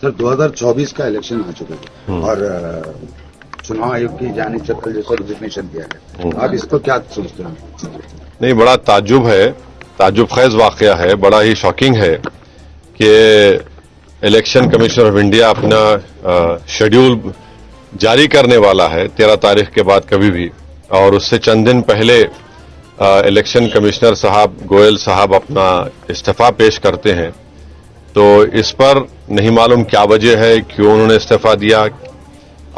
Sir 2024 का election आ चुका है और चुनाव आयोग की जानिब से कल जैसे रिजिग्नेशन दिया गया, आप इसको क्या सोचते हैं? नहीं, बड़ा ताज्जुब खेज वाकया है, बड़ा ही शॉकिंग है कि इलेक्शन कमीशन ऑफ इंडिया अपना शेड्यूल जारी करने वाला है 13 तारीख के बाद कभी भी, और उससे चंद दिन पहले इलेक्शन कमिश्नर साहब गोयल साहब अपना इस्तीफा पेश करते हैं। तो इस पर नहीं मालूम क्या वजह है, क्यों उन्होंने इस्तीफा दिया।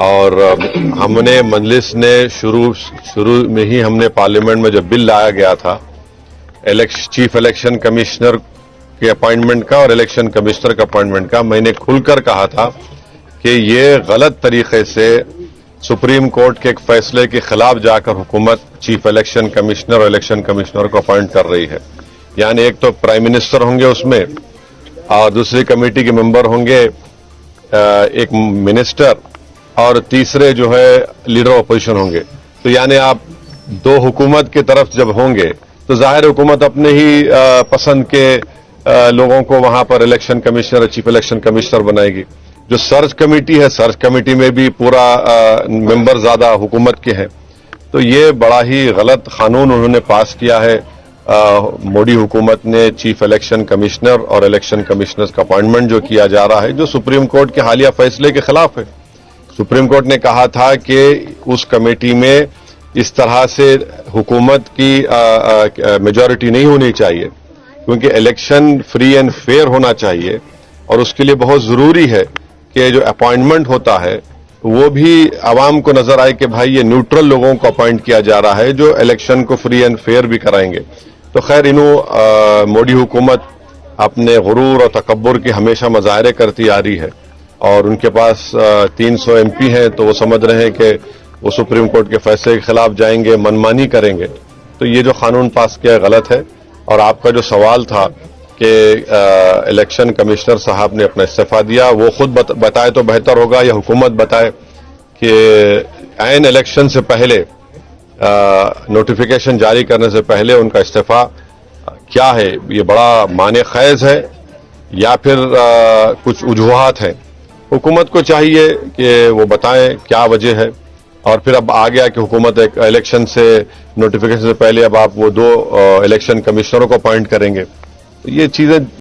और हमने मजलिस ने शुरू में ही हमने पार्लियामेंट में जब बिल लाया गया था चीफ इलेक्शन कमिश्नर के अपॉइंटमेंट का और इलेक्शन कमिश्नर का अपॉइंटमेंट का, मैंने खुलकर कहा था कि ये गलत तरीके से सुप्रीम कोर्ट के एक फैसले के खिलाफ जाकर हुकूमत चीफ इलेक्शन कमिश्नर और इलेक्शन कमिश्नर को अपॉइंट कर रही है। यानी एक तो प्राइम मिनिस्टर होंगे उसमें, और दूसरी कमेटी के मेंबर होंगे एक मिनिस्टर, और तीसरे जो है लीडर ऑपोजिशन होंगे। तो यानी आप दो हुकूमत की तरफ जब होंगे तो जाहिर हुकूमत अपने ही पसंद के लोगों को वहां पर इलेक्शन कमिश्नर और चीफ इलेक्शन कमिश्नर बनाएगी। जो सर्च कमेटी है, सर्च कमेटी में भी पूरा मेंबर ज्यादा हुकूमत के हैं। तो ये बड़ा ही गलत कानून उन्होंने पास किया है मोदी हुकूमत ने, चीफ इलेक्शन कमिश्नर और इलेक्शन कमिश्नर्स का अपॉइंटमेंट जो किया जा रहा है, जो सुप्रीम कोर्ट के हालिया फैसले के खिलाफ है। सुप्रीम कोर्ट ने कहा था कि उस कमेटी में इस तरह से हुकूमत की मेजॉरिटी नहीं होनी चाहिए, क्योंकि इलेक्शन फ्री एंड फेयर होना चाहिए, और उसके लिए बहुत जरूरी है कि जो अपॉइंटमेंट होता है वो भी आवाम को नजर आए कि भाई ये न्यूट्रल लोगों को अपॉइंट किया जा रहा है जो इलेक्शन को फ्री एंड फेयर भी कराएंगे। तो खैर मोदी हुकूमत अपने गुरूर और तकब्बुर के हमेशा मुजाहरे करती आ रही है, और उनके पास 300 MP हैं, तो वो समझ रहे हैं कि वो सुप्रीम कोर्ट के फैसले के खिलाफ जाएंगे, मनमानी करेंगे। तो ये जो कानून पास किया गलत है। और आपका जो सवाल था कि इलेक्शन कमिश्नर साहब ने अपना इस्तीफा दिया, वो खुद बताए तो बेहतर होगा, या हुकूमत बताए कि ऐन इलेक्शन से पहले नोटिफिकेशन जारी करने से पहले उनका इस्तीफा क्या है, ये बड़ा माने खैज है या फिर कुछ वजूहात हैं। हुकूमत को चाहिए कि वो बताएं क्या वजह है। और फिर अब आ गया कि हुकूमत एक इलेक्शन से नोटिफिकेशन से पहले अब आप वो 2 इलेक्शन कमिश्नरों को अपॉइंट करेंगे। तो ये चीजें